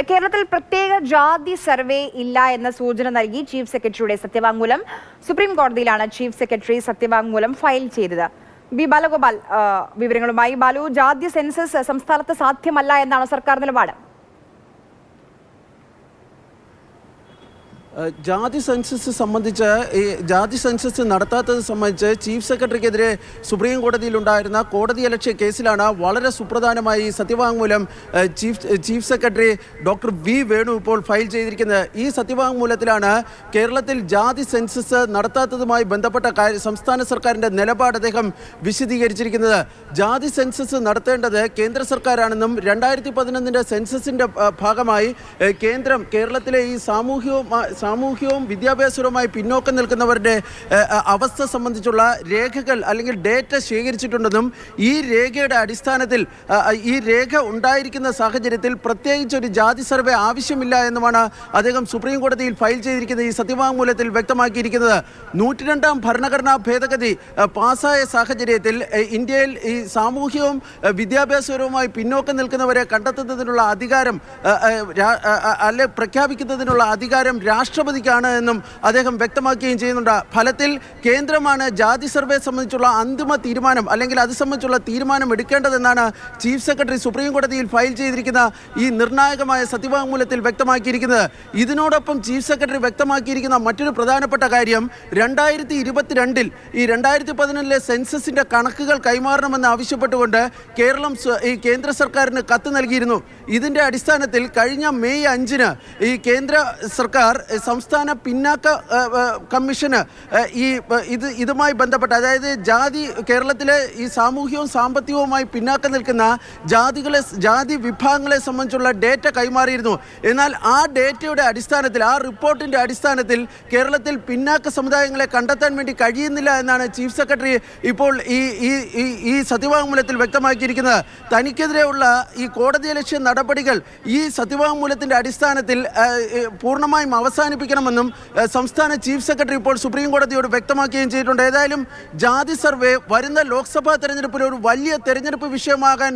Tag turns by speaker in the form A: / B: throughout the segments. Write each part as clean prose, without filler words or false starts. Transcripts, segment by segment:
A: കേരളത്തിൽ പ്രത്യേക ജാതി സർവേ ഇല്ല എന്ന സൂചന നൽകി ചീഫ് സെക്രട്ടറിയുടെ സത്യവാങ്മൂലം സുപ്രീം കോടതിയിലാണ് ചീഫ് സെക്രട്ടറി സത്യവാങ്മൂലം ഫയൽ ചെയ്തത്. ബി ബാലഗോപാൽ വിവരങ്ങളുമായി. ബാലു, ജാതി സെൻസസ് സംസ്ഥാനത്ത് സാധ്യമല്ല എന്നാണ് സർക്കാർ നിലപാട്.
B: ജാതി സെൻസസ് സംബന്ധിച്ച് ജാതി സെൻസസ് നടത്താത്തത് സംബന്ധിച്ച് ചീഫ് സെക്രട്ടറിക്കെതിരെ സുപ്രീം കോടതിയിലുണ്ടായിരുന്ന കോടതിയലക്ഷ്യ കേസിലാണ് വളരെ സുപ്രധാനമായി സത്യവാങ്മൂലം chief secretary doctor V Venu ഇപ്പോൾ ഫയൽ ചെയ്തിരിക്കുന്നത്. ഈ സത്യവാങ്മൂലത്തിലാണ് കേരളത്തിൽ ജാതി സെൻസസ് നടത്താത്തതുമായി ബന്ധപ്പെട്ട സംസ്ഥാന സർക്കാരിൻ്റെ നിലപാട് അദ്ദേഹം വിശദീകരിച്ചിരിക്കുന്നത്. ജാതി സെൻസസ് നടത്തേണ്ടത് കേന്ദ്ര സർക്കാരാണെന്നും 2011 സെൻസസിൻ്റെ ഭാഗമായി കേരളത്തിലെ ഈ സാമൂഹ്യവും വിദ്യാഭ്യാസപരവുമായി പിന്നോക്കം നിൽക്കുന്നവരുടെ അവസ്ഥ സംബന്ധിച്ചുള്ള രേഖകൾ അല്ലെങ്കിൽ ഡേറ്റ ശേഖരിച്ചിട്ടുണ്ടെന്നും ഈ രേഖയുടെ അടിസ്ഥാനത്തിൽ ഈ രേഖ ഉണ്ടായിരിക്കുന്ന സാഹചര്യത്തിൽ പ്രത്യേകിച്ച് ഒരു ജാതി സർവേ ആവശ്യമില്ല എന്നുമാണ് അദ്ദേഹം സുപ്രീം കോടതിയിൽ ഫയൽ ചെയ്തിരിക്കുന്ന ഈ സത്യവാങ്മൂലത്തിൽ വ്യക്തമാക്കിയിരിക്കുന്നത്. 102-ാം ഭരണഘടനാ ഭേദഗതി പാസ്സായ സാഹചര്യത്തിൽ ഇന്ത്യയിൽ ഈ സാമൂഹ്യവും വിദ്യാഭ്യാസപരവുമായി പിന്നോക്കം നിൽക്കുന്നവരെ കണ്ടെത്തുന്നതിനുള്ള അധികാരം അല്ലെ പ്രഖ്യാപിക്കുന്നതിനുള്ള അധികാരം രാഷ്ട്രപതിക്കാണ് എന്നും അദ്ദേഹം വ്യക്തമാക്കുകയും ചെയ്യുന്നുണ്ട്. ഫലത്തിൽ കേന്ദ്രമാണ് ജാതി സർവേ സംബന്ധിച്ചുള്ള അന്തിമ തീരുമാനം അല്ലെങ്കിൽ അത് സംബന്ധിച്ചുള്ള തീരുമാനം എടുക്കേണ്ടതെന്നാണ് ചീഫ് സെക്രട്ടറി സുപ്രീം കോടതിയിൽ ഫയൽ ചെയ്തിരിക്കുന്ന ഈ നിർണായകമായ സത്യവാങ്മൂലത്തിൽ വ്യക്തമാക്കിയിരിക്കുന്നത്. ഇതിനോടൊപ്പം ചീഫ് സെക്രട്ടറി വ്യക്തമാക്കിയിരിക്കുന്ന മറ്റൊരു പ്രധാനപ്പെട്ട കാര്യം 2022 ഈ 2011 സെൻസസിന്റെ കണക്കുകൾ കൈമാറണമെന്ന് ആവശ്യപ്പെട്ടുകൊണ്ട് കേരളം ഈ കേന്ദ്ര സർക്കാരിന് കത്ത് നൽകിയിരുന്നു. ഇതിന്റെ അടിസ്ഥാനത്തിൽ കഴിഞ്ഞ മെയ് 5 ഈ കേന്ദ്ര സർക്കാർ സംസ്ഥാന പിന്നാക്ക കമ്മീഷന് ഇതുമായി ബന്ധപ്പെട്ട അതായത് കേരളത്തിലെ ഈ സാമൂഹ്യവും സാമ്പത്തികവുമായി പിന്നാക്കം നിൽക്കുന്ന ജാതി വിഭാഗങ്ങളെ സംബന്ധിച്ചുള്ള ഡേറ്റ കൈമാറിയിരുന്നു. എന്നാൽ ആ ഡേറ്റയുടെ അടിസ്ഥാനത്തിൽ ആ റിപ്പോർട്ടിൻ്റെ അടിസ്ഥാനത്തിൽ കേരളത്തിൽ പിന്നാക്ക സമുദായങ്ങളെ കണ്ടെത്താൻ വേണ്ടി കഴിയുന്നില്ല എന്നാണ് ചീഫ് സെക്രട്ടറി ഇപ്പോൾ ഈ സത്യവാങ്മൂലത്തിൽ വ്യക്തമാക്കിയിരിക്കുന്നത്. തനിക്കെതിരെയുള്ള ഈ കോടതിയലക്ഷ്യ നടപടികൾ ഈ സത്യവാങ്മൂലത്തിൻ്റെ അടിസ്ഥാനത്തിൽ പൂർണ്ണമായും അവസാനിപ്പിക്കണമെന്നും സംസ്ഥാന ചീഫ് സെക്രട്ടറി ഇപ്പോൾ സുപ്രീം കോടതിയോട് വ്യക്തമാക്കുകയും ചെയ്തിട്ടുണ്ട്. ഏതായാലും ജാതി സർവേ വരുന്ന ലോക്സഭാ തെരഞ്ഞെടുപ്പിൽ ഒരു വലിയ തെരഞ്ഞെടുപ്പ് വിഷയമാകാൻ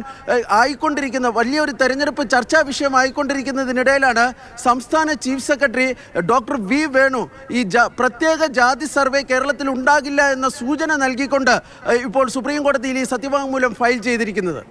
B: ആയിക്കൊണ്ടിരിക്കുന്ന വലിയൊരു തെരഞ്ഞെടുപ്പ് ചർച്ചാ വിഷയമായിക്കൊണ്ടിരിക്കുന്നതിനിടയിലാണ് സംസ്ഥാന chief secretary doctor V Venu ഈ പ്രത്യേക ജാതി സർവേ കേരളത്തിൽ ഉണ്ടാകില്ല എന്ന സൂചന നൽകിക്കൊണ്ട് ഇപ്പോൾ സുപ്രീം കോടതിയിൽ ഈ സത്യവാങ്മൂലം ഫയൽ ചെയ്തിരിക്കുന്നത്.